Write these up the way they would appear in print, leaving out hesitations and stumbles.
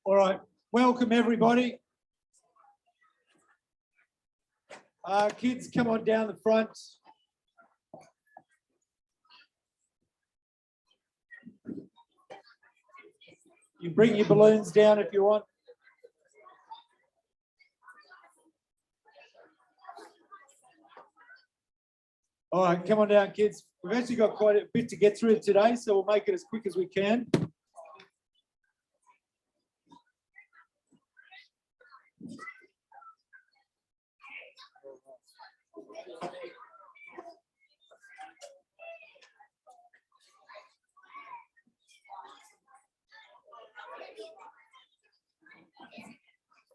All right, welcome everybody. Kids, come on down the front. You bring your balloons down if you want. All right, come on down, kids. We've actually got quite a bit to get through today, so we'll make it as quick as we can.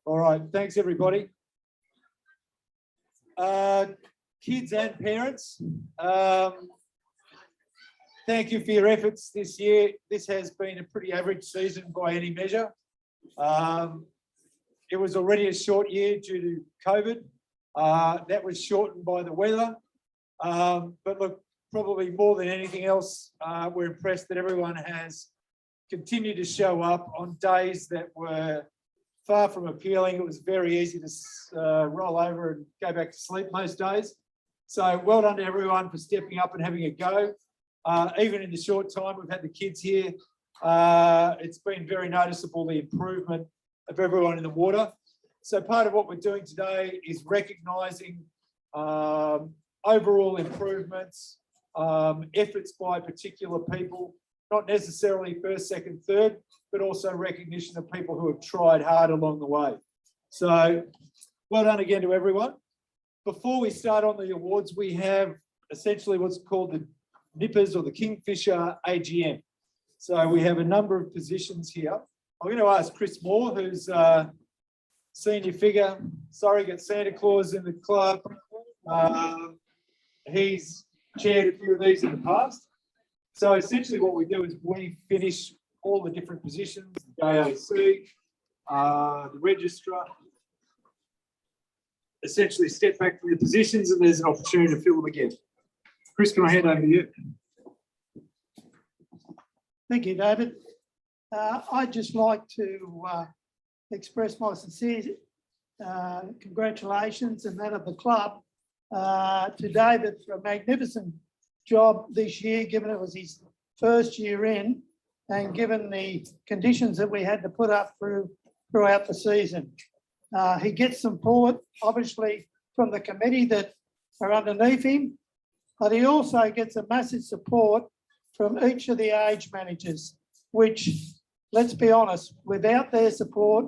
All right, thanks everybody. Kids and parents, thank you for your efforts this year. This has been a pretty average season by any measure. It was already a short year due to COVID. That was shortened by the weather. But look, probably more than anything else, we're impressed that everyone has continued to show up on days that were far from appealing. It was very easy to roll over and go back to sleep most days. So well done to everyone for stepping up and having a go. Even in the short time we've had the kids here, it's been very noticeable, the improvement of everyone in the water. So part of what we're doing today is recognising overall improvements, efforts by particular people, not necessarily first, second, third, but also recognition of people who have tried hard along the way. So well done again to everyone. Before we start on the awards, we have essentially what's called the Nippers or the Kingfisher AGM. So we have a number of positions here. I'm going to ask Chris Moore, who's a senior figure, surrogate Santa Claus in the club. He's chaired a few of these in the past. So essentially what we do is we finish all the different positions, the JAC, the Registrar, essentially step back from your positions and there's an opportunity to fill them again. Chris, can I hand over to you? Thank you, David. I'd just like to express my sincere congratulations and that of the club to David for a magnificent job this year, given it was his first year in and given the conditions that we had to put up throughout the season. He gets support, obviously, from the committee that are underneath him, but he also gets a massive support from each of the age managers, which, let's be honest, without their support,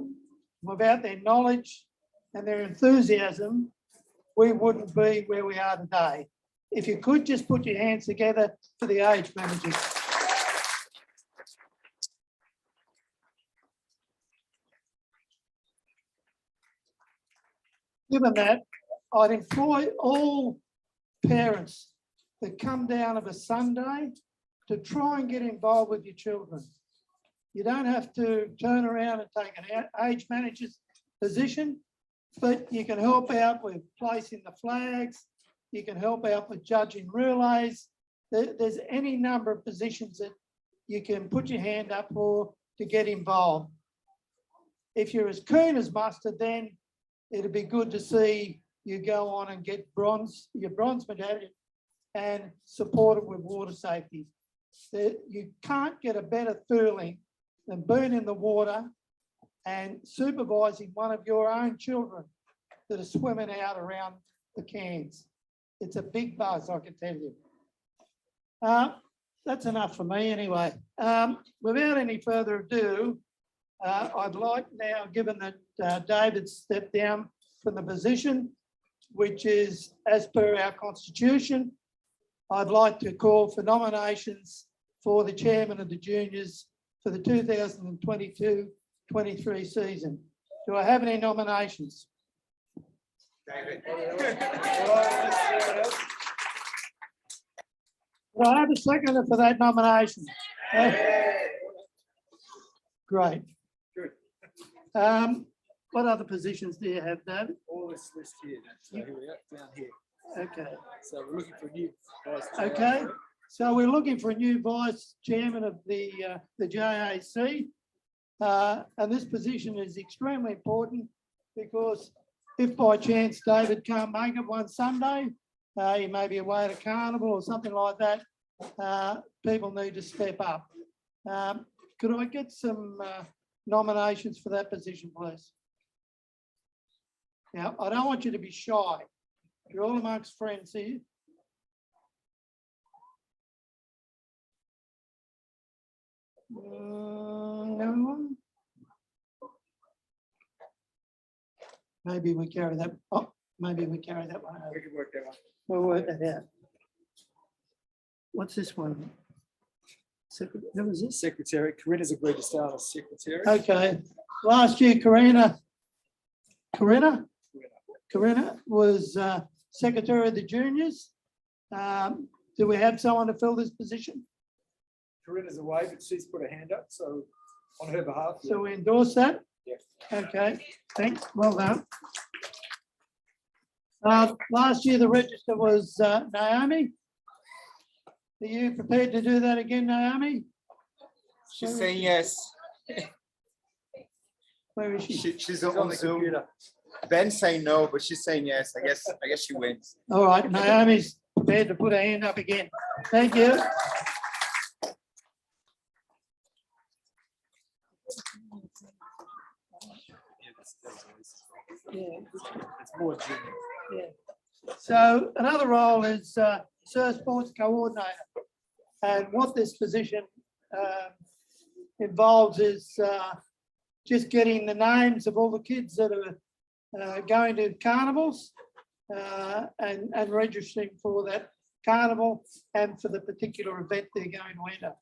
without their knowledge and their enthusiasm, we wouldn't be where we are today. If you could just put your hands together for the age managers. Given that, I'd employ all parents that come down of a Sunday to try and get involved with your children. You don't have to turn around and take an age manager's position, but you can help out with placing the flags, you can help out with judging relays. There's any number of positions that you can put your hand up for to get involved. If you're as keen as mustard, then it'd be good to see you go on and get your bronze medallion and support it with water safety. You can't get a better feeling than being in the water and supervising one of your own children that are swimming out around the cans. It's a big buzz, I can tell you. That's enough for me anyway. Without any further ado, I'd like now, given that David stepped down from the position, which is as per our constitution, I'd like to call for nominations for the chairman of the juniors for the 2022-23 season. Do I have any nominations? David. Do I have a seconder for that nomination? Great. Good. What other positions do you have, David? All this list here. So here we are, down here. Okay. So we're looking for a new vice chair. Okay. So we're looking for a new vice chairman of the JAC. And this position is extremely important because if by chance David can't make it one Sunday, he may be away at a carnival or something like that, people need to step up. Could I get some nominations for that position, please? Now, I don't want you to be shy. You're all amongst friends here. No one? Maybe we carry that. Oh, maybe we carry that one over. We can work that one. We'll work that out. What's this one? Who was this? Secretary, Corinna's agreed to start as secretary. Okay. Last year, Corinna was secretary of the juniors. Do we have someone to fill this position? Corinna's away, but she's put her hand up, so on her behalf. So we endorse that? Yes. Okay, thanks, well done. Last year, the register was Naomi. Are you prepared to do that again, Naomi? She's saying yes. Where is she? She's on on the Zoom. computer. Ben's saying no, but she's saying yes. I guess she wins. All right, Naomi's prepared to put her hand up again. Thank you. Yeah. It's more junior. So another role is Sir Sports Coordinator. And what this position involves is just getting the names of all the kids that are going to carnivals and registering for that carnival and for the particular event they're going to enter.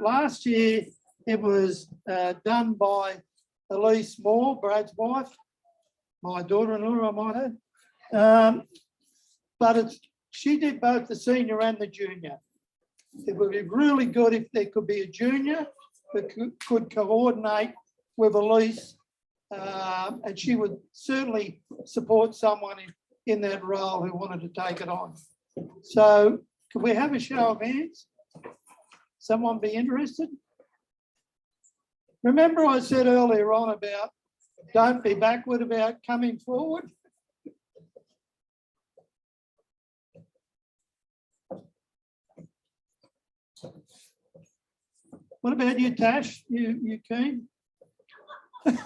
Last year, it was done by Elise Moore, Brad's wife, my daughter-in-law, I might add. But she did both the senior and the junior. It would be really good if there could be a junior that could coordinate with Elise, and she would certainly support someone in that role who wanted to take it on. So could we have a show of hands? Someone be interested? Remember I said earlier on about don't be backward about coming forward? What about you, Tash? You keen? Sounds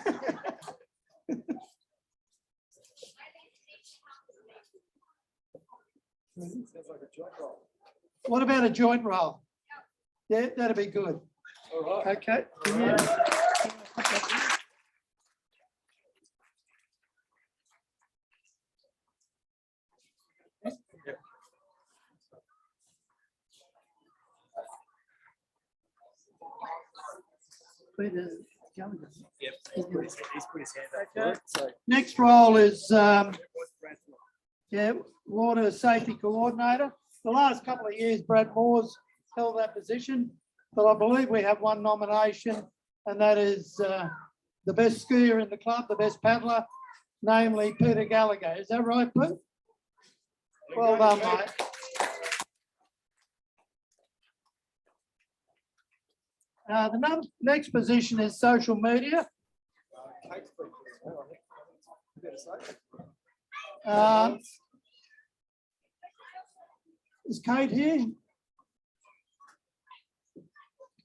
like a joint role. What about a joint role? Yeah, that'd be good. All right. Okay. Where does it go? Yep. He's put his hand up. Okay. Okay. So, Next role is Brad's one. water safety coordinator. The last couple of years, Brad Moore's held that position, but I believe we have one nomination, and that is the best skier in the club, the best paddler, namely Peter Gallagher. Is that right, Pete? Well done, mate. The next position is social media. Kate's been here as well, I think. You better say. Is Kate here?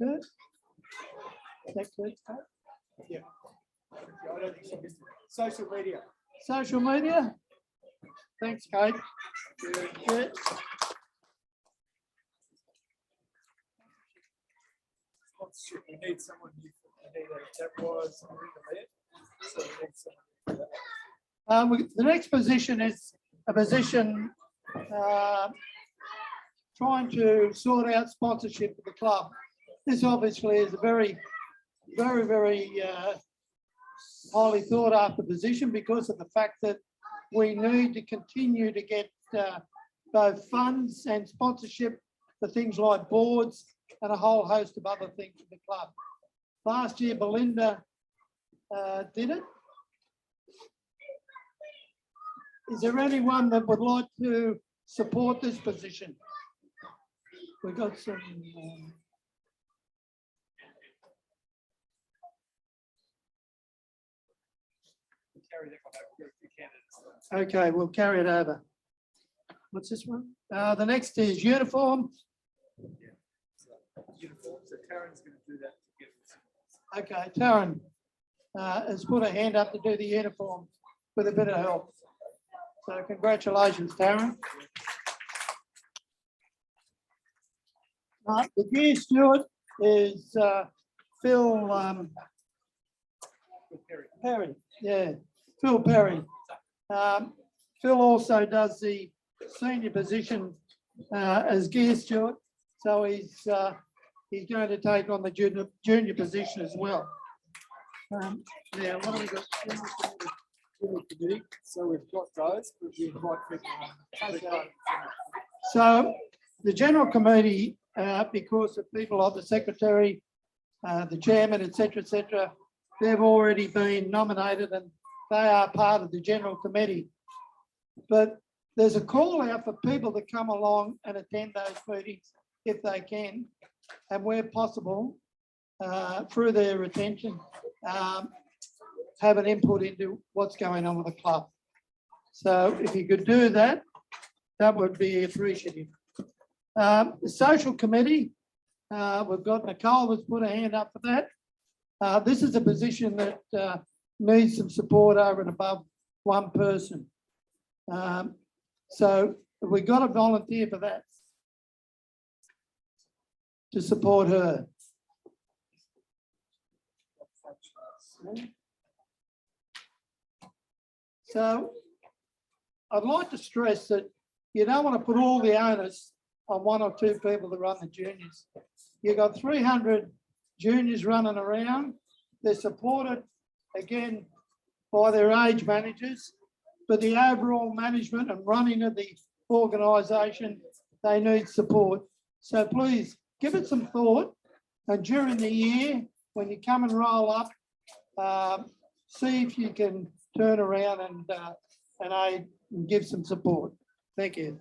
Good. Is that good, Kate? Yeah, I don't think she missed it. Social media. Social media? Thanks, Kate. Good. Sponsorship. We need someone new. That was so we need someone for that. The next position is a position trying to sort out sponsorship for the club. This obviously is a very highly thought after position because of the fact that we need to continue to get both funds and sponsorship for things like boards and a whole host of other things for the club. Last year, Belinda did it. Is there anyone that would like to support this position? We've got some. carry that one over. We've got a few candidates. Okay, we'll carry it over. What's this one? The next is uniform. Uniform, so Karen's going to do that together. Okay, Taryn has put her hand up to do the uniform with a bit of help. So congratulations, Taryn. The gear steward is Phil Perry. Yeah, Phil Perry. Phil also does the senior position as gear steward, so he's going to take on the junior position as well. Now, what have we got? So we've got those, but we invite people. So the general committee, because of people like the secretary, the chairman, etc., they've already been nominated and they are part of the general committee. But there's a call out for people to come along and attend those meetings if they can, and where possible, through their attention, have an input into what's going on with the club. So if you could do that, that would be appreciative. The social committee, we've got Nicole has put a hand up for that. This is a position that needs some support over and above one person. So we got a volunteer for that to support her. So I'd like to stress that you don't want to put all the onus on one or two people to run the juniors. You've got 300 juniors running around. They're supported, again, by their age managers, but the overall management and running of the organisation, they need support. So please give it some thought, and during the year, when you come and roll up, see if you can turn around and aid and give some support. Thank you.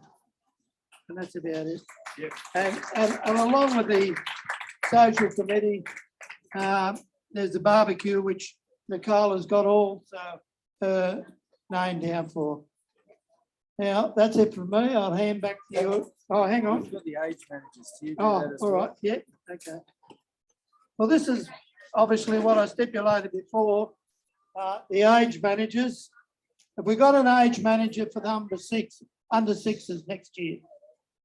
And that's about it. Yep. And along with the social committee, there's the barbecue, which Nicole has got all her name down for. Now, that's it from me. I'll hand back to you. Oh, hang on. We've got the age managers here. Oh, all right. Yeah, okay. Well, this is obviously what I stipulated before. The age managers. Have we got an age manager for the under sixes next year?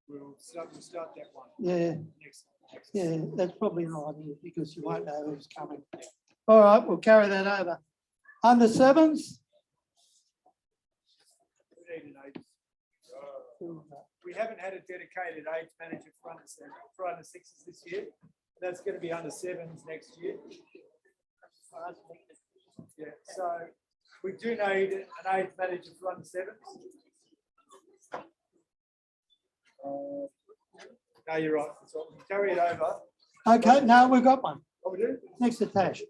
We'll start that one. Yeah, Next. yeah, that's probably an idea because you won't know who's coming. All right, we'll carry that over. Under sevens? We need an age. We haven't had a dedicated age manager for under sixes this year. That's going to be under sevens next year. Yeah, so we do need an age manager for under sevens. No, you're right. So we'll carry it over. Okay, no, we've got one. Oh, we do? Next to Tash.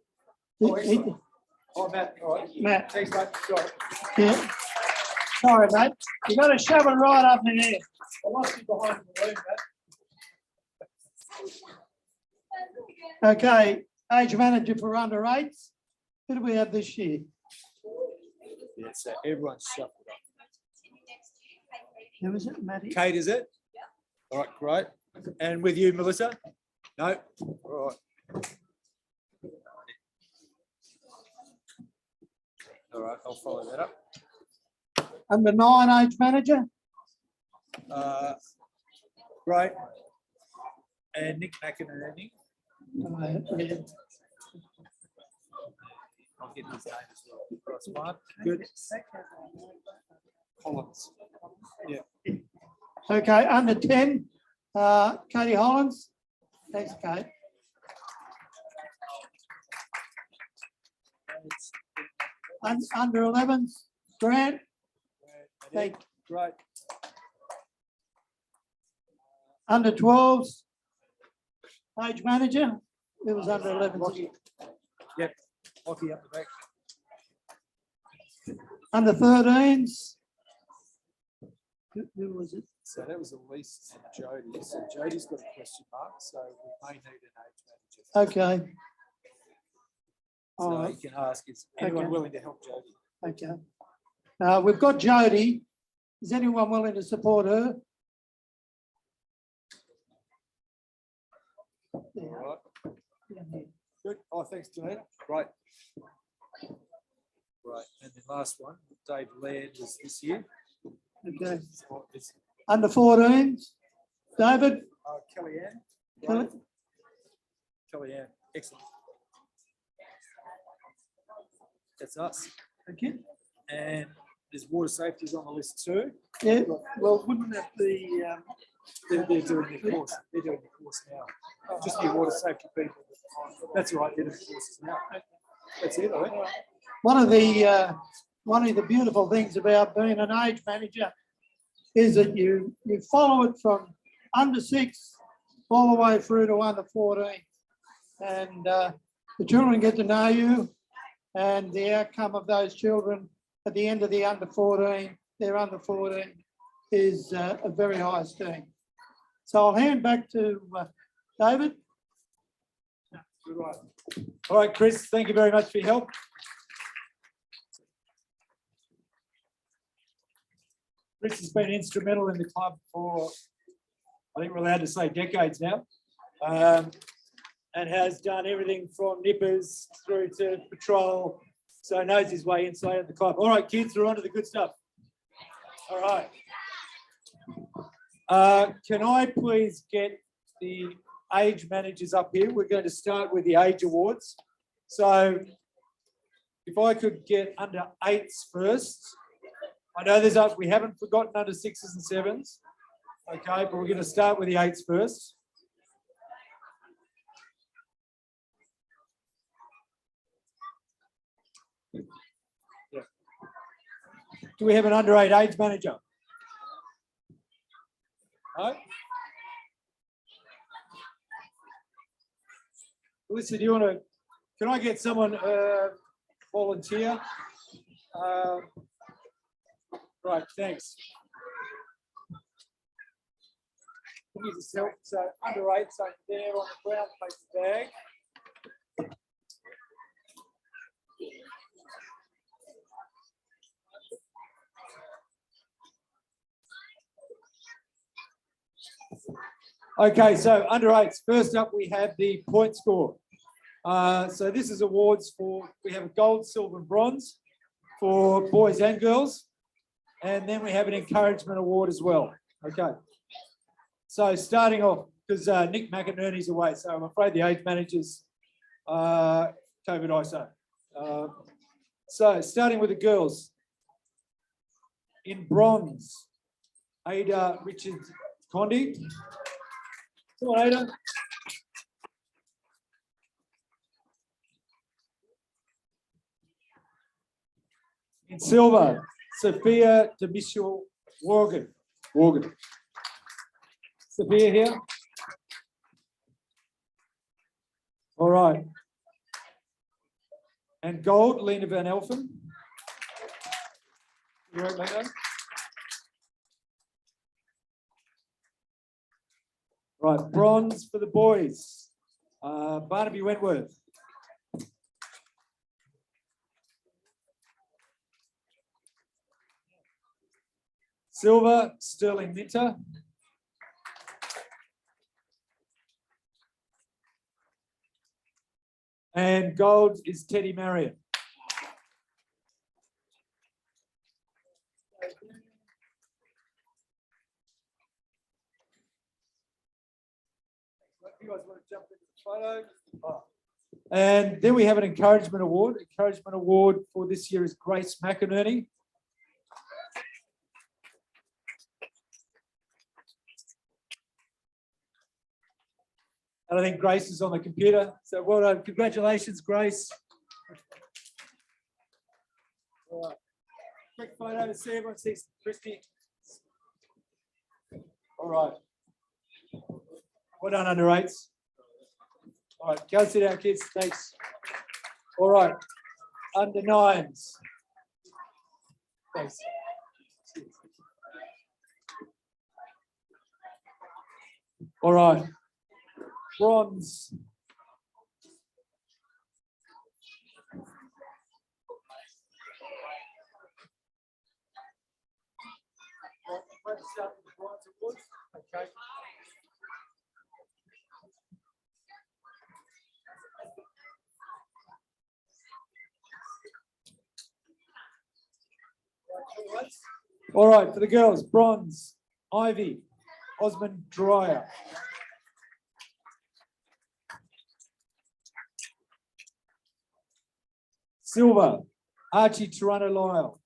Oh, excellent. Oh, Matt. All right. Matt. Thanks, mate. Sorry. Yeah. Sorry, mate. You got to shove it right up in there. I lost you behind the balloon, Matt. Okay, age manager for under eights. Who do we have this year? Yeah, so everyone's shuffled up. Who is it, Matty? Kate, is it? Yeah. All right, great. And with you, Melissa? No? All right. All right, I'll follow that up. Under nine, age manager. Great. And Nick McInerney. Yeah. I'll get his name as well. That's one. Good. Collins. Yeah. Okay, under 10, Katie Hollins. Thanks, Kate. Under 11s, Grant. Thank. Great. Under 12s, age manager. It was under 11s. Yep. Hockey up the back. Under 13s. Who was it? So that was Elise and Jody. So Jody's got a question mark, so we may need an age manager. Okay. So All right. you can ask, is anyone Okay. willing to help Jody? Okay. We've got Jody. Is anyone willing to support her? Yeah. All right. Good. Oh, thanks, Janine. Right. Right. And then last one, Dave Laird was this year. Okay. Oh, it's, Under 14s, David? Kellyanne. Kelly? Kellyanne. Excellent. That's us. Okay. And there's water safeties on the list too. Yeah, well, wouldn't that be, They're doing the course. They're doing the course now. Just your water safety people. That's right. They're doing the courses now. That's it, I think. one of the beautiful things about being an age manager is that you follow it from under 6 all the way through to under 14. And the children get to know you, and the outcome of those children at the end of the under 14, their under 14, is a very high esteem. So I'll hand back to David. Right. All right, Chris, thank you very much for your help. Chris has been instrumental in the club for, I think we're allowed to say decades now, and has done everything from nippers through to patrol, so knows his way inside of the club. All right, kids, we're on to the good stuff. All right. Can I please get the age managers up here? We're going to start with the age awards. So if I could get under 8s first. I know there's up, we haven't forgotten under 6s and 7s. Okay, but we're going to start with the 8s first. Yeah. Do we have an under 8 age manager? No? Listen, do you want to, can I get someone volunteer? Right, thanks. Can you just help? So under 8s over there on the ground, place the bag. Okay, so under 8s. First up, we have the point score. So this is awards for, we have a gold, silver, and bronze for boys and girls. And then we have an encouragement award as well. Okay. So starting off, because Nick McInerney's away, so I'm afraid the age managers COVID ISO. So starting with the girls. In bronze, Ada Richard Condi. Come on, Ada. In silver, Sophia Demisio Morgan. Sophia here. All right. And gold, Lena Van Elfen. You right, Lena? Right, bronze for the boys. Barnaby Wentworth. Silver, Sterling Minter. And gold is Teddy Marion. You guys want to jump into the photo? Oh. And then we have an encouragement award. Encouragement award for this year is Grace McInerney. And I think Grace is on the computer. So well done. Congratulations, Grace. All right. Quick photo to see everyone sees Christy. All right. Well done, under 8s. All right, go sit down, kids. Thanks. All right. Under 9s. Thanks. All right. Bronze. start with the bronze awards. Okay. All right, for the girls, bronze, Ivy, Osmond Dreyer. Silver, Archie Toronto Lyle.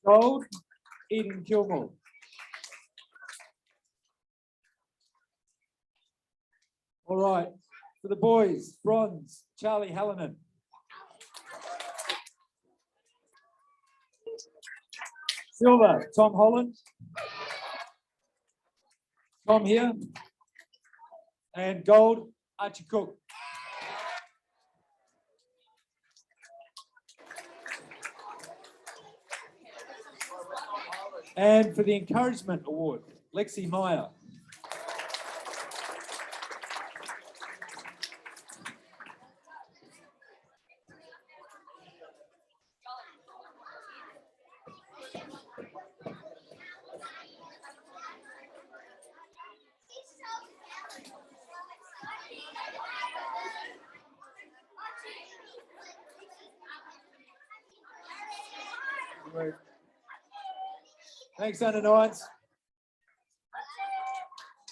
Gold, Eden Kilmore. All right, for the boys, bronze, Charlie Hallinan. Silver, Tom Holland. Tom here. And gold, Archie Cook. And for the encouragement award, Lexi Meyer. Thanks, under nines.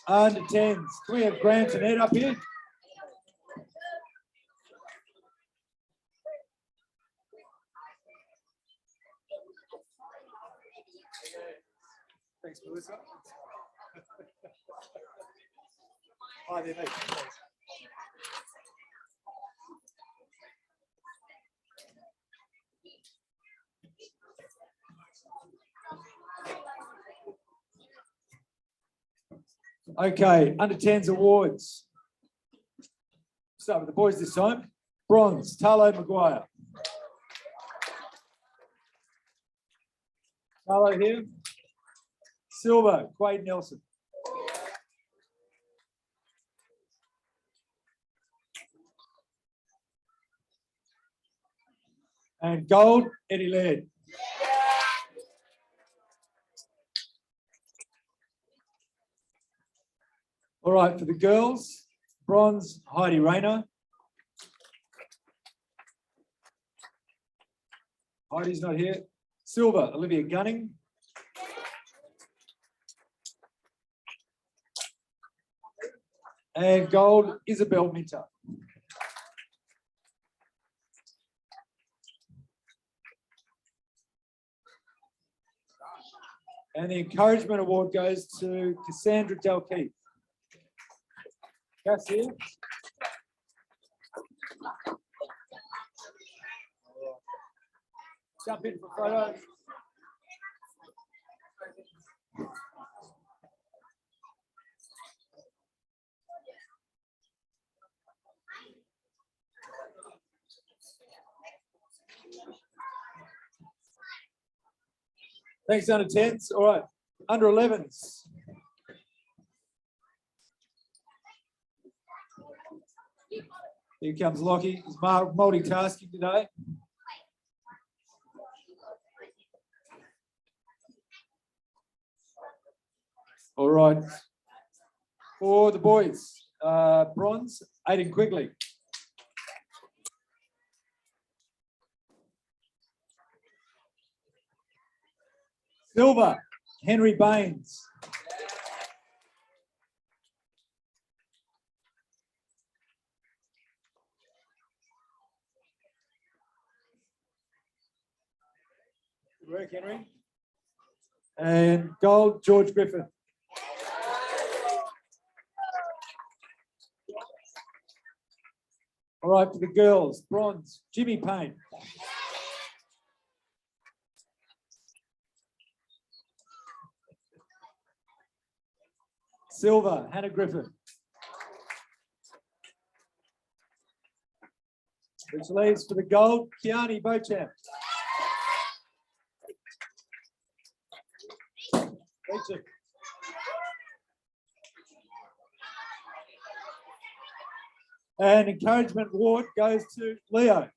Under tens. Can we have Grant and Ed up here? Thanks, Melissa. Hi there, mate. Okay, under 10s awards. Start with the boys this time. Bronze, Tarlo Maguire. Tarlo here. Silver, Quade Nelson. And gold, Eddie Laird. All right, for the girls, bronze, Heidi Rayner. Heidi's not here. Silver, Olivia Gunning. And gold, Isabel Minter. And the encouragement award goes to Cassandra Delkeith. Cass here. Jump in for photos. Thanks, under 10s. All right, under 11s. Here comes Lockie. He's multitasking today. All right. For the boys, bronze, Aidan Quigley. Silver, Henry Baines. Good work, Henry. And gold, George Griffin. All right, for the girls, bronze, Jimmy Payne. Silver, Hannah Griffin. Which leaves for the gold, Kiani Beauchamp. And encouragement award goes to Leo.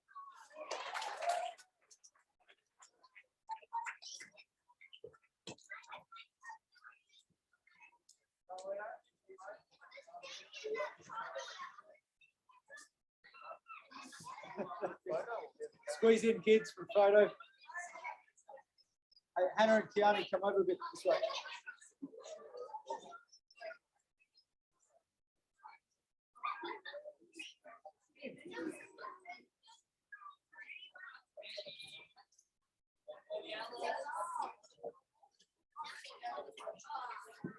Squeeze in, kids, for a photo. Hey, Hannah and Kiani, come over a bit this way.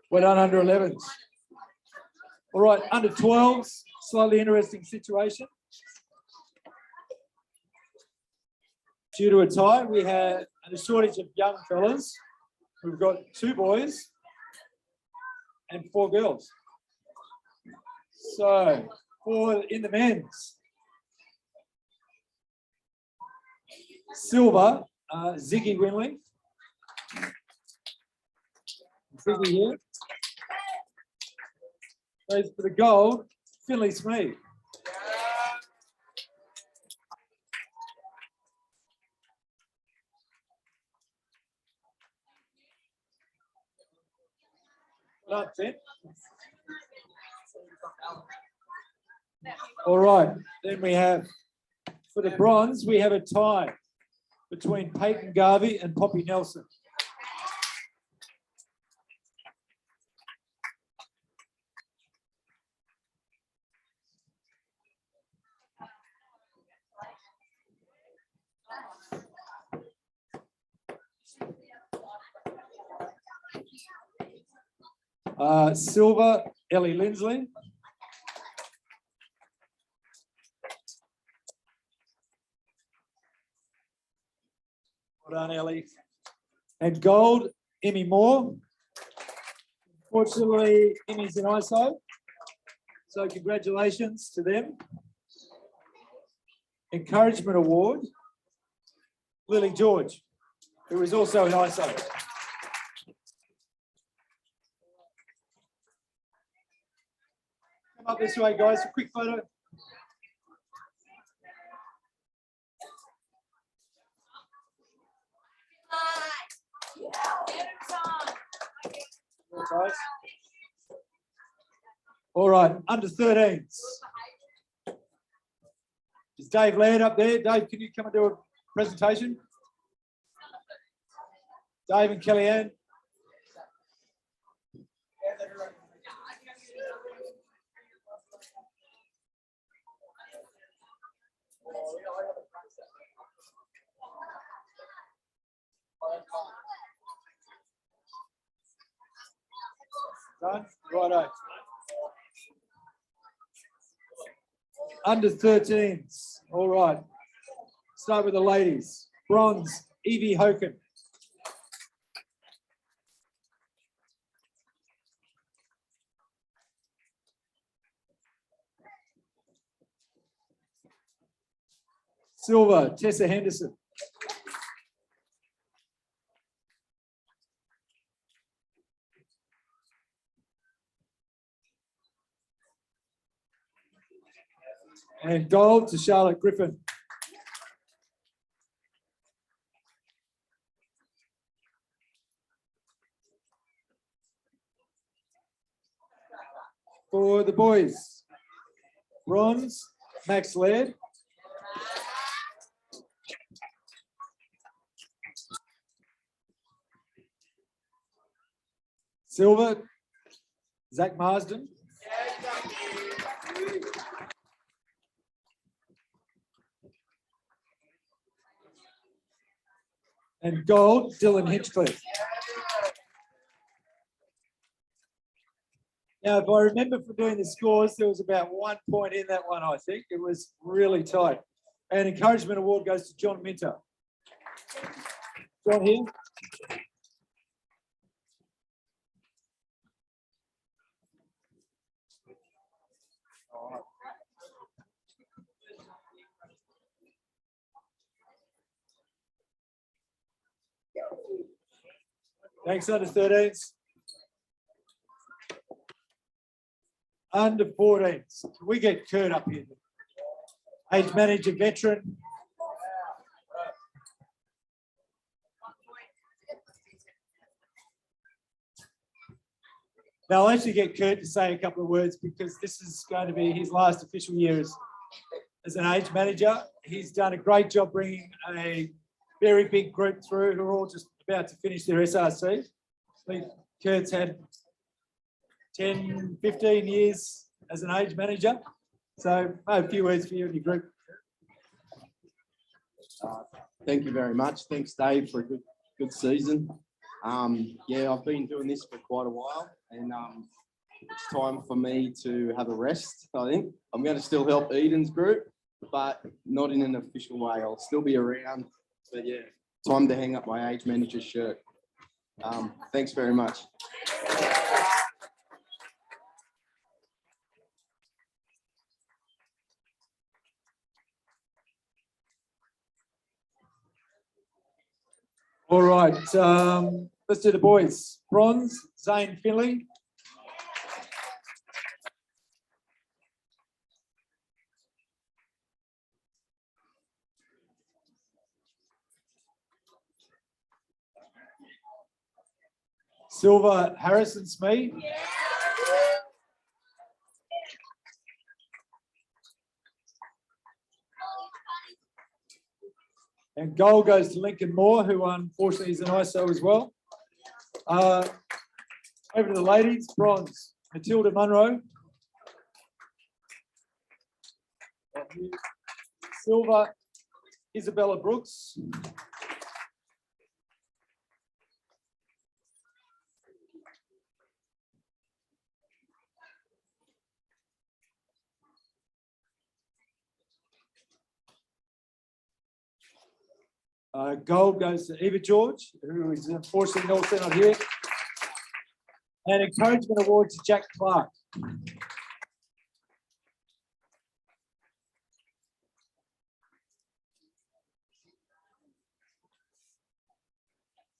Well done, under 11s. All right, under 12s, slightly interesting situation. Due to a tie, we have a shortage of young fellas. We've got 2 boys and 4 girls. So, in the men's, silver, Ziggy Winley. Ziggy here. Goes for the gold, Finley Smee. That's it. All right, then we have, for the bronze, we have a tie between Peyton Garvey and Poppy Nelson. Silver, Ellie Lindsley. Well done, Ellie. And gold, Emmy Moore. Fortunately, Emmy's in ISO. So congratulations to them. Encouragement award, Lily George, who is also in ISO. Come up this way, guys, a quick photo. Guys. All right, under 13s. Is Dave Laird up there? Dave, can you come and do a presentation? Dave and Kellyanne. Done? Righto. Under 13s. All right. Start with the ladies. Bronze, Evie Hoken. Silver, Tessa Henderson. And gold to Charlotte Griffin. For the boys, bronze, Max Laird. Silver, Zach Marsden. And gold, Dylan Hinchcliffe. Now, if I remember from doing the scores, there was about 1 point in that one, I think. It was really tight. And encouragement award goes to John Minter. John here. Thanks, under 13s. Under 14s. Can we get Kurt up here? Age manager, veteran. Now I'll actually get Kurt to say a couple of words because this is going to be his last official year as an age manager. He's done a great job bringing a very big group through who are all just about to finish their SRC. I think Kurt's had 10, 15 years as an age manager. So a few words for you and your group. Thank you very much. Thanks, Dave, for a good season. Yeah, I've been doing this for quite a while, and it's time for me to have a rest, I think. I'm going to still help Eden's group, but not in an official way. I'll still be around, but yeah, time to hang up my age manager shirt. Thanks very much. All right, let's do the boys. Bronze, Zane Finley. Silver, Harrison Smee. And gold goes to Lincoln Moore, who unfortunately is an ISO as well. Over to the ladies, bronze, Matilda Munro. Silver, Isabella Brooks. Gold goes to Eva George, who is unfortunately also not here. And encouragement award to Jack Clark.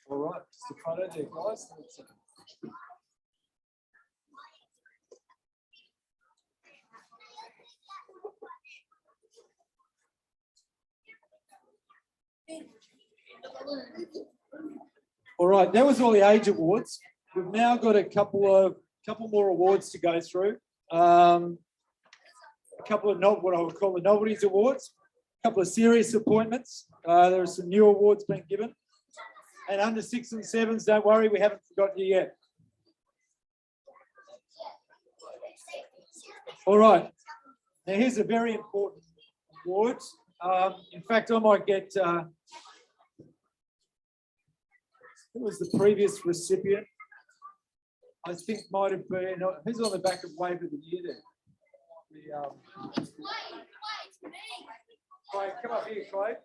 All right, just a photo there, guys. All right, that was all the age awards. We've now got a couple more awards to go through. A couple of what I would call the novelties awards. A couple of serious appointments. There are some new awards being given. And under 6s and 7s, don't worry, we haven't forgotten you yet. All right. Now here's a very important award. In fact, I might get. Who was the previous recipient? I think might have been. Who's on the back of Wave of the Year there? Craig, come up here, Craig.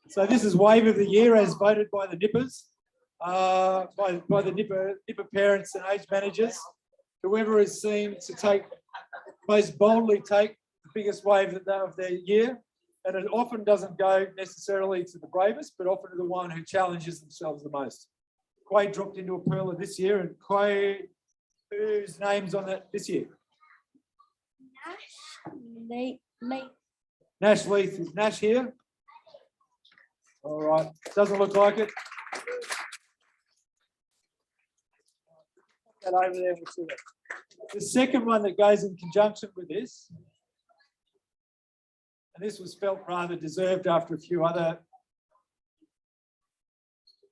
So this is Wave of the Year as voted by the Nippers, by the Nipper parents and age managers. Whoever is seen to most boldly take the biggest wave of their year. And it often doesn't go necessarily to the bravest, but often to the one who challenges themselves the most. Quade dropped into a pearler this year, and Quade, whose name's on that this year? Nash Leith. Is Nash here? All right, doesn't look like it. That over there, we'll see that. The second one that goes in conjunction with this, and this was felt rather deserved after a few other,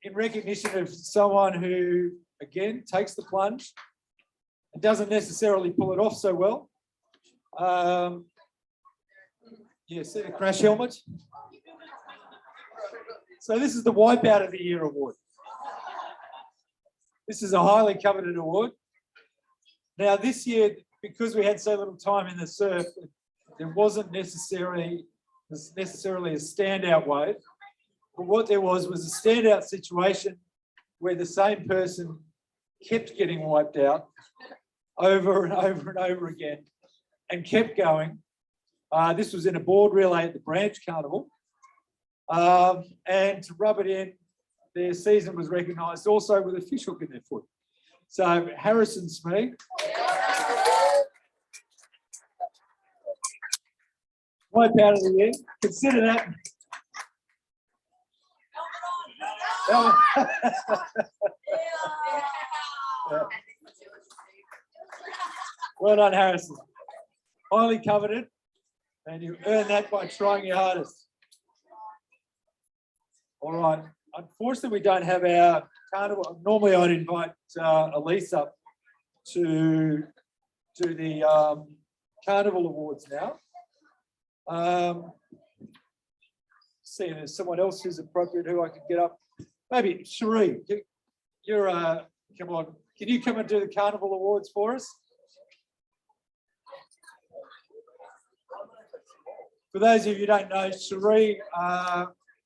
in recognition of someone who, again, takes the plunge and doesn't necessarily pull it off so well. Yeah, see the crash helmet? So this is the Wipeout of the Year award. This is a highly coveted award. Now this year, because we had so little time in the surf, there wasn't necessarily a standout wave. But what there was a standout situation where the same person kept getting wiped out over and over and over again and kept going. This was in a board relay at the Branch Carnival. And to rub it in, their season was recognised also with a fishhook in their foot. So Harrison Smee. Wipeout of the Year. Consider that Well done, Harrison. Highly coveted, and you earn that by trying your hardest. All right. Unfortunately, we don't have our carnival. Normally, I'd invite Elise up to do the carnival awards now. See if there's someone else who's appropriate who I could get up. Maybe Cherie, you're come on. Can you come and do the carnival awards for us? For those of you who don't know, Cherie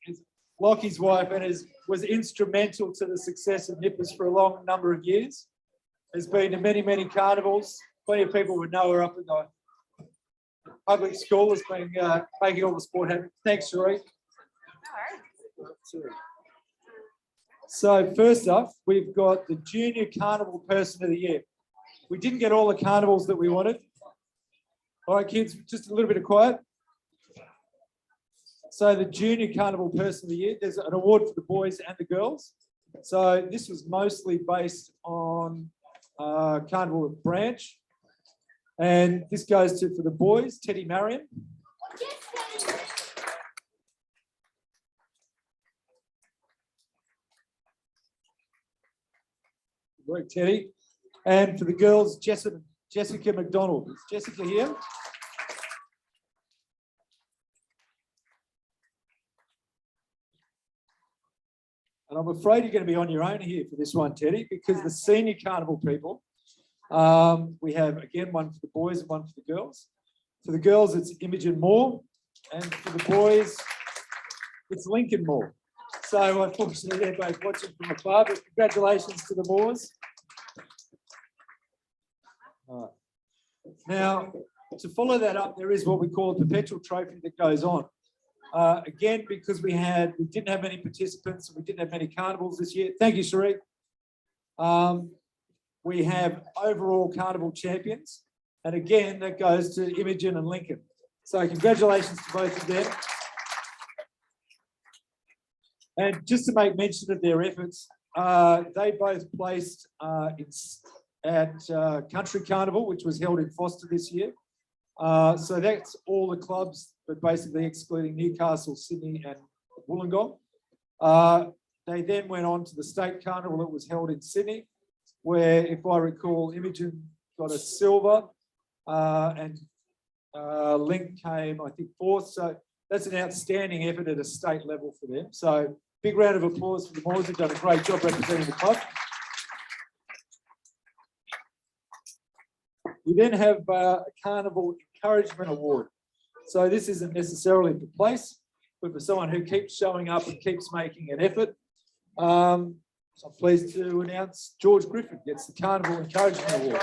is Lockie's wife and was instrumental to the success of Nippers for a long number of years. Has been to many, many carnivals. Plenty of people would know her up at the public school has been making all the sport happen. Thanks, Cherie. So first up, we've got the Junior Carnival Person of the Year. We didn't get all the carnivals that we wanted. All right, kids, just a little bit of quiet. So the Junior Carnival Person of the Year, there's an award for the boys and the girls. So this was mostly based on Carnival of Branch. And this goes to, for the boys, Teddy Marion. Good work, Teddy. And for the girls, Jessica McDonald. Is Jessica here? And I'm afraid you're going to be on your own here for this one, Teddy, because the senior carnival people, we have, again, one for the boys and one for the girls. For the girls, it's Imogen Moore. And for the boys, it's Lincoln Moore. So unfortunately, they're both watching from afar, but congratulations to the Moores. All right. Now, to follow that up, there is what we call a perpetual trophy that goes on. Again, because we didn't have many participants, we didn't have many carnivals this year. Thank you, Cherie. We have overall carnival champions. And again, that goes to Imogen and Lincoln. So congratulations to both of them. And just to make mention of their efforts, they both placed at Country Carnival, which was held in Foster this year. So that's all the clubs, but basically excluding Newcastle, Sydney and Wollongong. They then went on to the State Carnival that was held in Sydney, where, if I recall, Imogen got a silver and Link came, I think, fourth. So that's an outstanding effort at a state level for them. So big round of applause for the Moors, who've done a great job representing the club. We then have a Carnival Encouragement Award. So this isn't necessarily for place, but for someone who keeps showing up and keeps making an effort. So I'm pleased to announce George Griffin gets the Carnival Encouragement Award.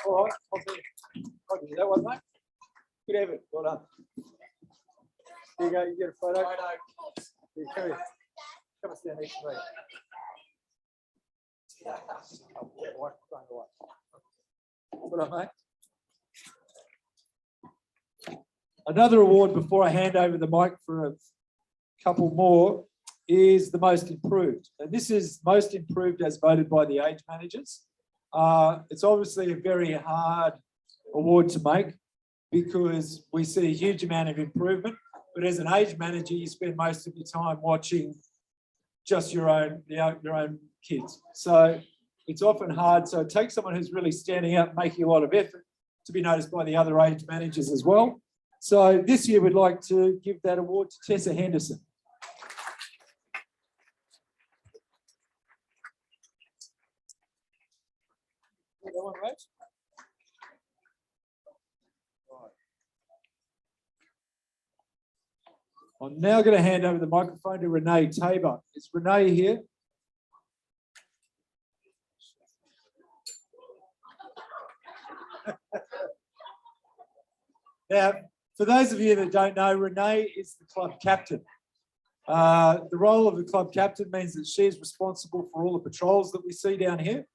All right, I'll do that one, mate. Good effort, well done. There you go, you get a photo. Here, come here. Come and stand next to me. Well done, mate. Another award before I hand over the mic for a couple more is the most improved. And this is most improved as voted by the age managers. It's obviously a very hard award to make because we see a huge amount of improvement. But as an age manager, you spend most of your time watching just your own kids. So it's often hard. So it takes someone who's really standing out, making a lot of effort to be noticed by the other age managers as well. So this year we'd like to give that award to Tessa Henderson. I'm now going to hand over the microphone to Renee Tabor. Is Renee here? Now, for those of you that don't know, Renee is the club captain. The role of the club captain means that she's responsible for all the patrols that we see down here.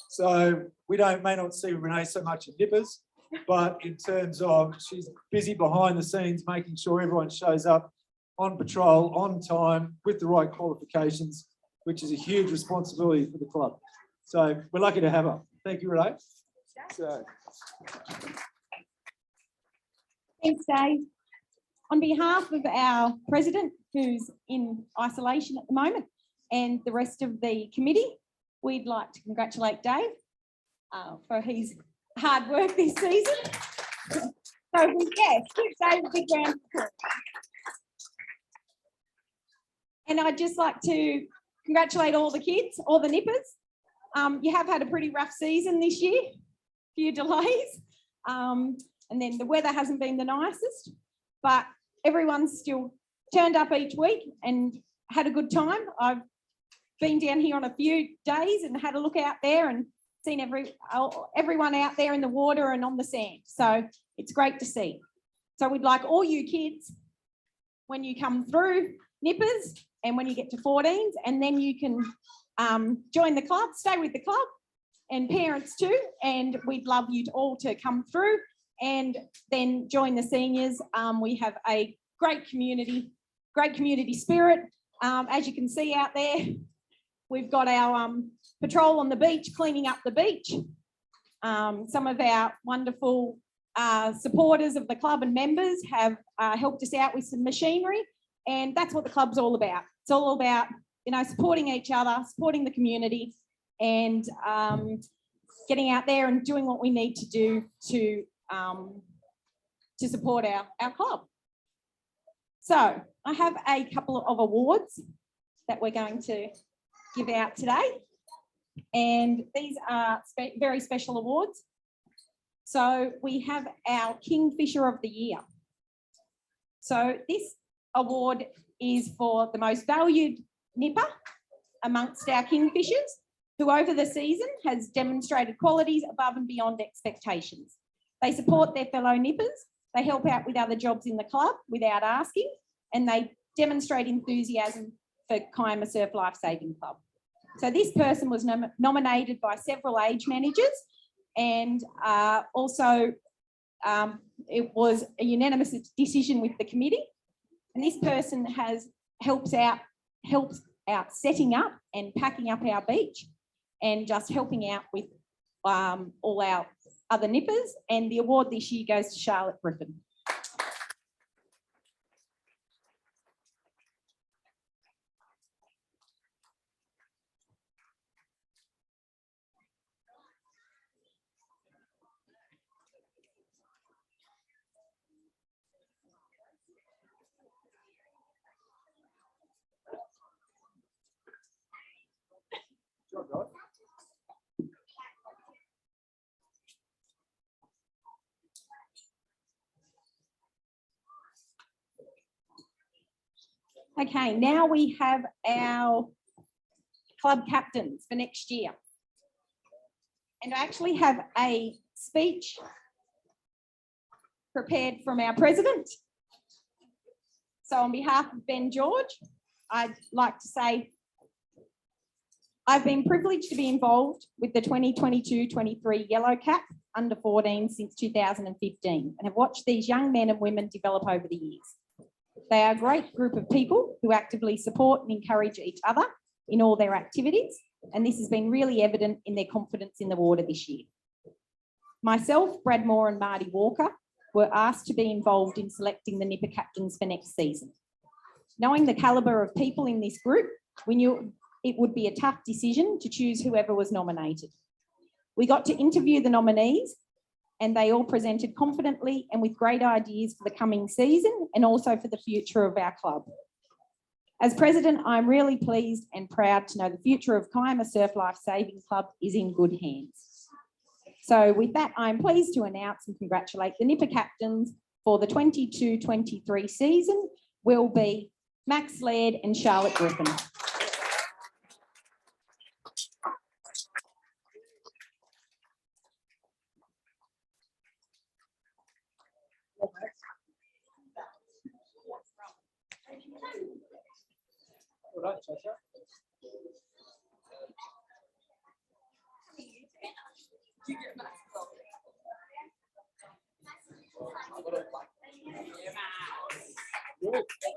So we may not see Renee so much in Nippers, but in terms of she's busy behind the scenes, making sure everyone shows up on patrol, on time, with the right qualifications, which is a huge responsibility for the club. So we're lucky to have her. Thank you, Renee. So, Thanks, Dave. On behalf of our president, who's in isolation at the moment, and the rest of the committee, we'd like to congratulate Dave for his hard work this season. So, yes, give Dave a big round of applause. And I'd just like to congratulate all the kids, all the nippers. You have had a pretty rough season this year, a few delays. And then the weather hasn't been the nicest, but everyone's still turned up each week and had a good time. I've been down here on a few days and had a look out there and seen everyone out there in the water and on the sand. So it's great to see. So we'd like all you kids, when you come through nippers and when you get to 14s, and then you can join the club, stay with the club, and parents too. And we'd love you all to come through and then join the seniors. We have a great community spirit. As you can see out there, we've got our patrol on the beach, cleaning up the beach. Some of our wonderful supporters of the club and members have helped us out with some machinery, and that's what the club's all about. It's all about, you know, supporting each other, supporting the community, and getting out there and doing what we need to do to support our club. So I have a couple of awards that we're going to give out today, and these are very special awards. So we have our Kingfisher of the Year. So this award is for the most valued nipper amongst our Kingfishers, who over the season has demonstrated qualities above and beyond expectations. They support their fellow nippers, they help out with other jobs in the club without asking, and they demonstrate enthusiasm for Kiama Surf Life Saving Club. So this person was nominated by several age managers, and also it was a unanimous decision with the committee. And this person helps out setting up and packing up our beach, and just helping out with all our other nippers. And the award this year goes to Charlotte Griffin. Okay, now we have our club captains for next year. And I actually have a speech prepared from our president. So on behalf of Ben George, I'd like to say, I've been privileged to be involved with the 2022-23 Yellow Cap under 14 since 2015, and have watched these young men and women develop over the years. They are a great group of people who actively support and encourage each other in all their activities, and this has been really evident in their confidence in the water this year. Myself, Brad Moore and Marty Walker were asked to be involved in selecting the nipper captains for next season. Knowing the calibre of people in this group, we knew it would be a tough decision to choose whoever was nominated. We got to interview the nominees, and they all presented confidently and with great ideas for the coming season and also for the future of our club. As president, I'm really pleased and proud to know the future of Kiama Surf Life Saving Club is in good hands. So with that, I'm pleased to announce and congratulate the nipper captains for the 22-23 season will be Max Laird and Charlotte Griffin. All right, Sasha.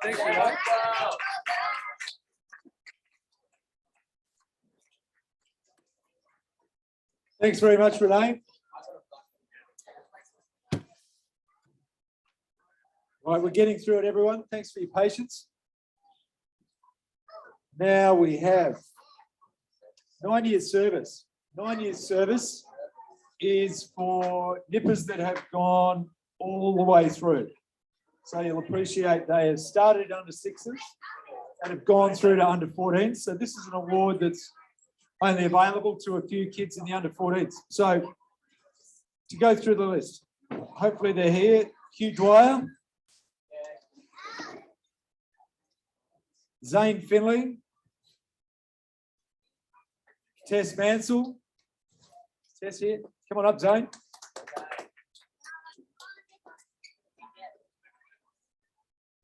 Thanks, Renee. Thanks very much, Renee. Right, we're getting through it, everyone. Thanks for your patience. Now we have 9 years service. 9 years service is for nippers that have gone all the way through. So you'll appreciate they have started under sixes and have gone through to under 14s. So this is an award that's only available to a few kids in the under 14s. So to go through the list, hopefully they're here. Hugh Dwyer, Zane Finley, Tess Mansell. Tess here. Come on up, Zane.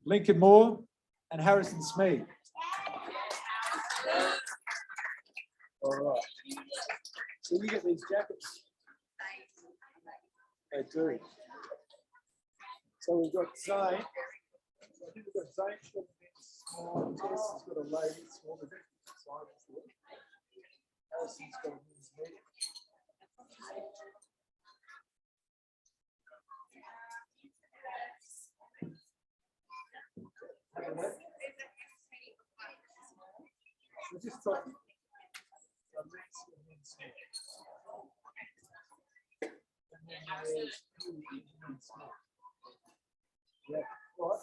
Lincoln Moore and Harrison Smee. All right. So you get these jackets. They do. So we've got Zane. I think we've got Zane. She's got a bit small. Tess has got a lady smaller. Harrison's got a men's medium. We're just talking. Yeah, right.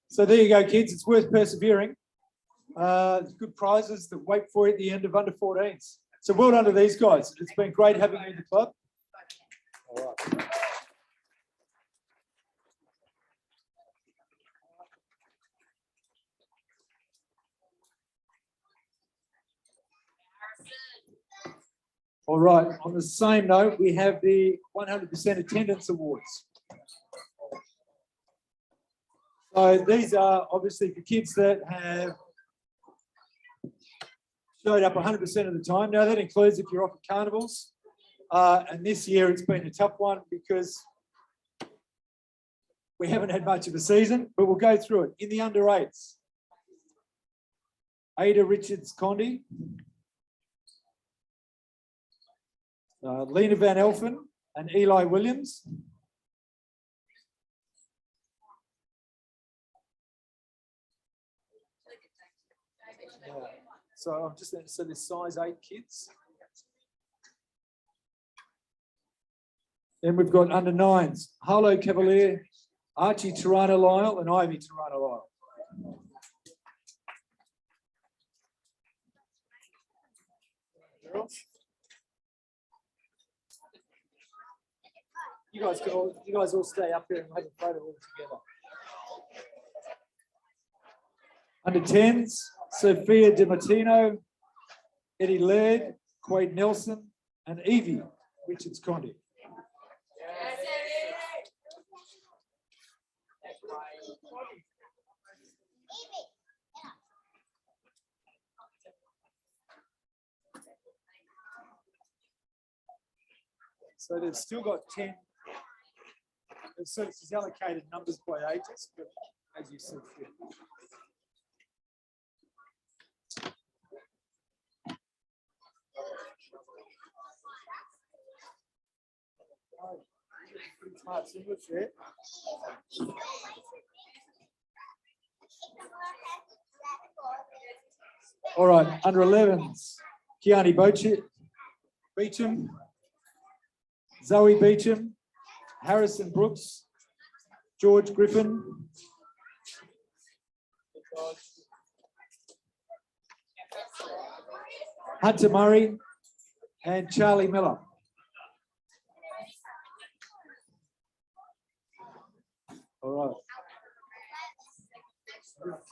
So there you go, kids. It's worth persevering. Good prizes that wait for you at the end of under 14s. So well done to these guys. It's been great having you in the club. All right. All right, on the same note, we have the 100% attendance awards. So these are obviously for kids that have showed up 100% of the time. Now that includes if you're off at carnivals. And this year it's been a tough one because we haven't had much of a season, but we'll go through it. In the under 8s, Ada Richards-Condi, Lena Van Elfen and Eli Williams. So I'm just going to say this size 8 kids. Then we've got under 9s, Harlow Cavalier, Archie Toronto-Lyle and Ivy Toronto-Lyle. You guys all stay up here and make a photo all together. Under 10s, Sophia DiMartino, Eddie Laird, Quade Nelson, and Evie Richards-Condi. So they've still got 10. So this is allocated numbers by ages, but as you see here. Pretty smart singles there. All right, under 11s, Kiani Beecham, Zoe Beecham, Harrison Brooks, George Griffin, Hunter Murray, and Charlie Miller. All right.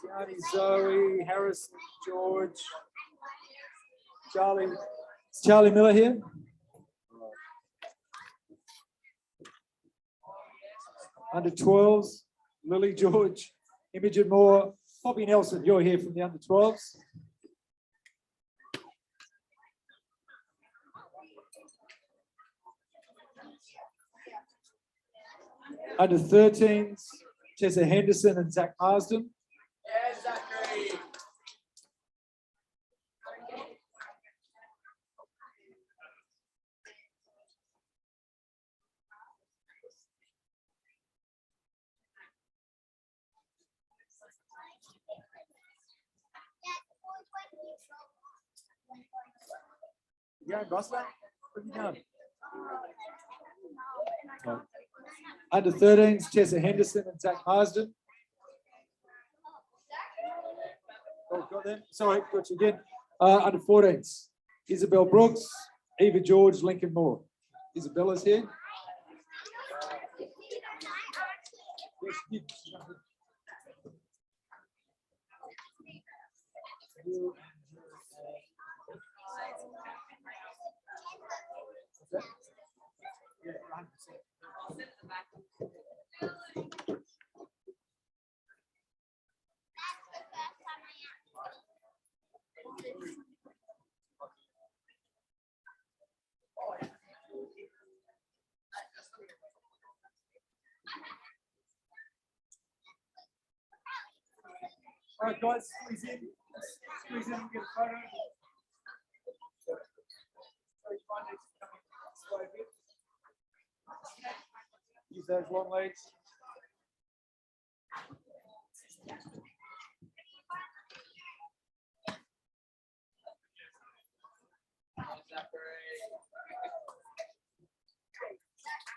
Kiani, Zoe, Harrison, George, Charlie. Is Charlie Miller here? Under 12s, Lily George, Imogen Moore, Bobby Nelson, you're here from the under 12s. Under 13s, Tessa Henderson and Zach Marsden. You going, Gosler? What have you done? Under 13s, Tessa Henderson and Zach Marsden. Oh, got them. Sorry, got you again. Under 14s, Isabel Brooks, Eva George, Lincoln Moore. Isabella's here. Yeah, 100%. All right, guys, squeeze in. Squeeze in and get a photo. Use those long legs.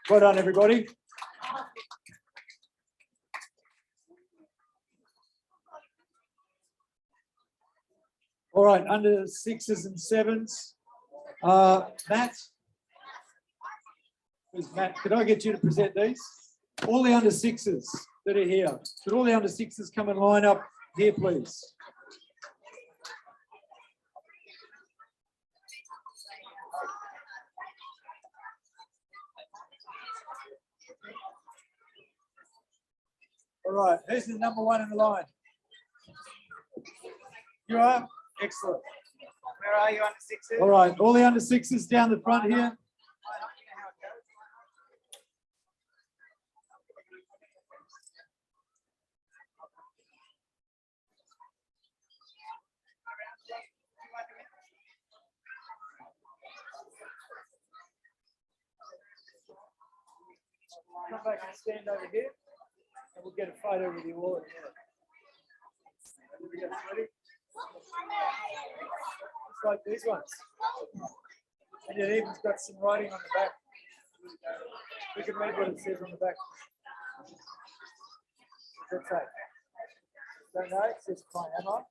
Well done, everybody. All right, under 6s and 7s. Matt. Where's Matt? Could I get you to present these? All the under 6s that are here. Could all the under 6s come and line up here, please? All right, who's the number 1 in the line? You are? Excellent. Where are you under 6s? All right, all the under 6s down the front here. Come back and stand over here, and we'll get a photo with you all. Ready? It's like these ones. And it even's got some writing on the back. We can read what it says on the back. What's that? Don't know, it says my hammer.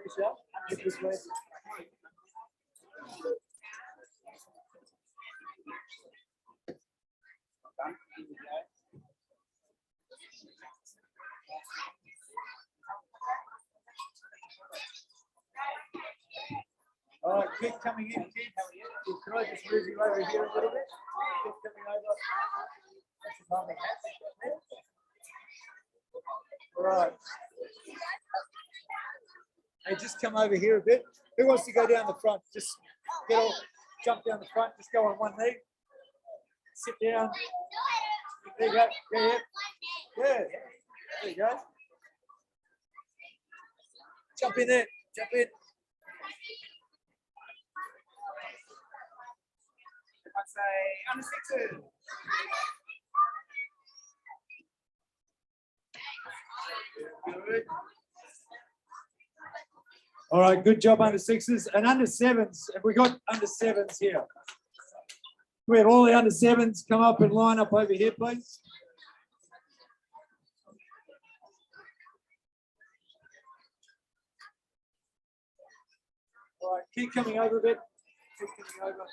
Push up, hit this leg. All right, keep coming in, Ken. Can I just move you over here a little bit? Keep coming over. That's a lovely hat. All right. Hey, just come over here a bit. Who wants to go down the front? Just get all, jump down the front. Just go on one leg. Sit down. There you go. Yeah. There you go. Jump in there. Jump in. I'd say under 6s. Good. All right, good job under 6s and under 7s. Have we got under 7s here? We have all the under 7s come up and line up over here, please. All right, keep coming over a bit. Keep coming over.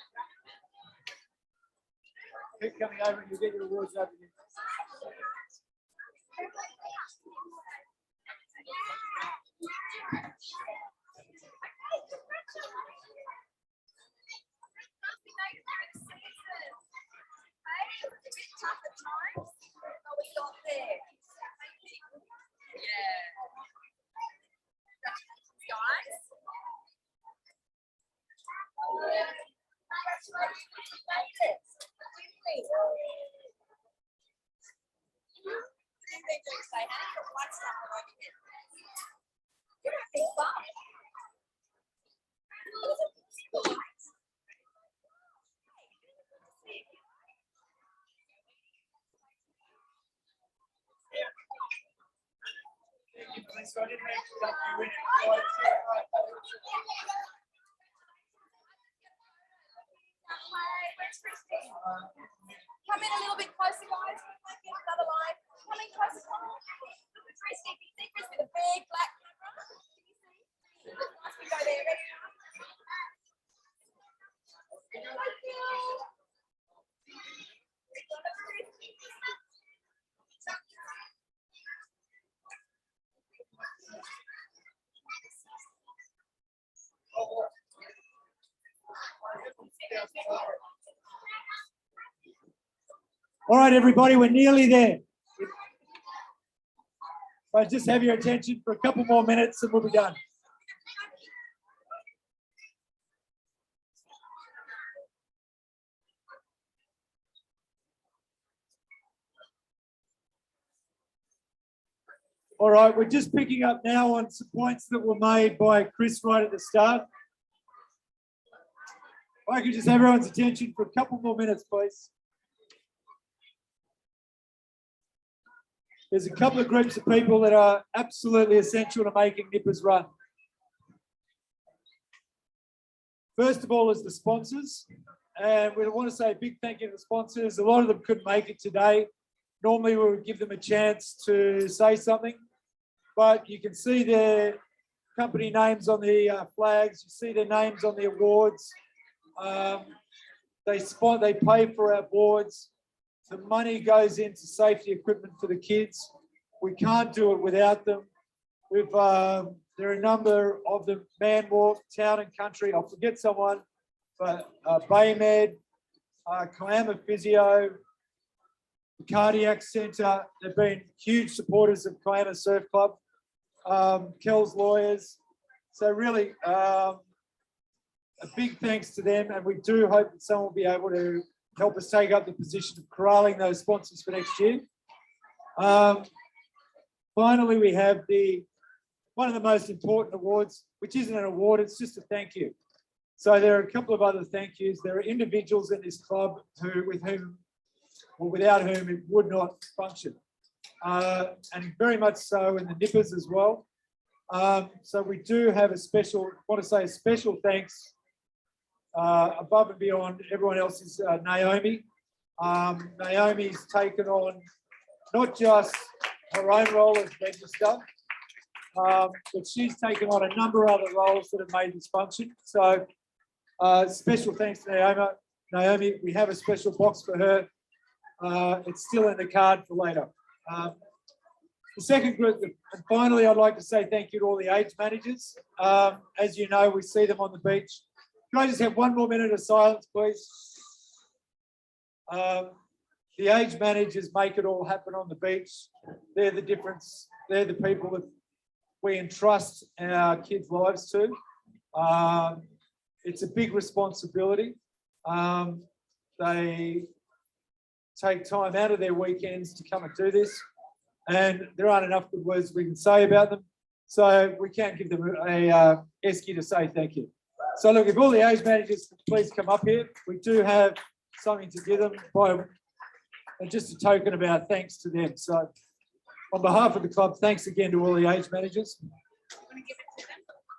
Keep coming over and you'll get your awards over here. been doing today, Hannah? You're white stuff all over here. You're having fun. Where's Christy? Come in a little bit closer, guys. We might get another line. Come in closer. Christy, can you see Chris with a big black camera? Can you see? Nice, we go there. Ready? Thank you. All right, everybody, we're nearly there. If I just have your attention for a couple more minutes and we'll be done. All right, we're just picking up now on some points that were made by Chris right at the start. If I could just have everyone's attention for a couple more minutes, please. There's a couple of groups of people that are absolutely essential to making Nippers run. First of all is the sponsors. And we want to say a big thank you to the sponsors. A lot of them couldn't make it today. Normally we would give them a chance to say something, but you can see their company names on the flags. You see their names on the awards. They pay for our boards. The money goes into safety equipment for the kids. We can't do it without them. There are a number of them: Manwalk, Town and Country. I'll forget someone, but Baymed, Kiama Physio, the Cardiac Centre. They've been huge supporters of Kiama Surf Club. Kel's Lawyers. So really, a big thanks to them, and we do hope that someone will be able to help us take up the position of corralling those sponsors for next year. Finally, we have one of the most important awards, which isn't an award, it's just a thank you. So there are a couple of other thank yous. There are individuals in this club without whom it would not function. And very much so in the Nippers as well. So we do have a special thanks above and beyond everyone else's, Naomi. Naomi's taken on not just her own role as Registrar, but she's taken on a number of other roles that have made this function. So special thanks to Naomi. We have a special box for her. It's still in the card for later. The second group, and finally, I'd like to say thank you to all the age managers. As you know, we see them on the beach. Can I just have one more minute of silence, please? The age managers make it all happen on the beach. They're the difference. They're the people that we entrust our kids' lives to. It's a big responsibility. They take time out of their weekends to come and do this. And there aren't enough good words we can say about them. So we can't give them a esky to say thank you. So look, if all the age managers could please come up here, we do have something to give them and just a token of our thanks to them. So on behalf of the club, thanks again to all the age managers.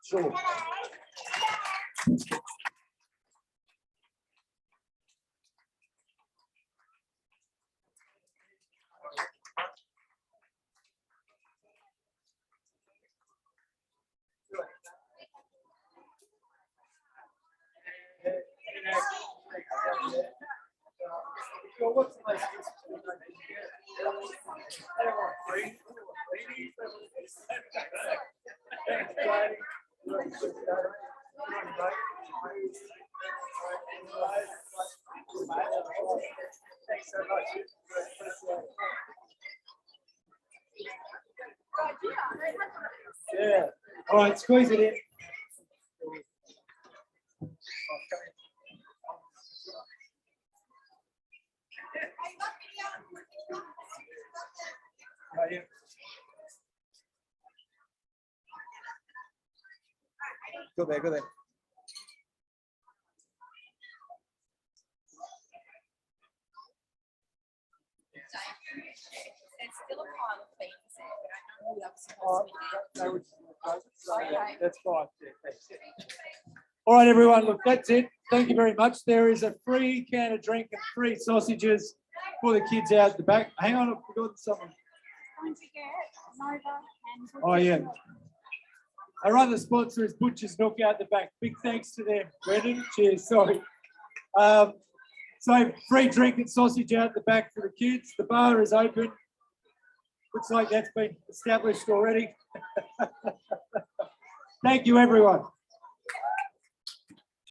Sure. Thanks so much. Yeah. All right, squeeze it in. yeah. Go there, go there. There's still a pile of things there, but I know who else Oh, supposed to be they would- Okay. That's fine. Yeah, thanks. All right, everyone, look, that's it. Thank you very much. There is a free can of drink and free sausages for the kids out the back. Hang on, I've forgotten someone. Don't forget Nova and. Oh, yeah. Our other sponsor is Butcher's Nook out the back. Big thanks to them. Brendan, cheers, sorry. So free drink and sausage out the back for the kids. The bar is open. Looks like that's been established already. Thank you, everyone.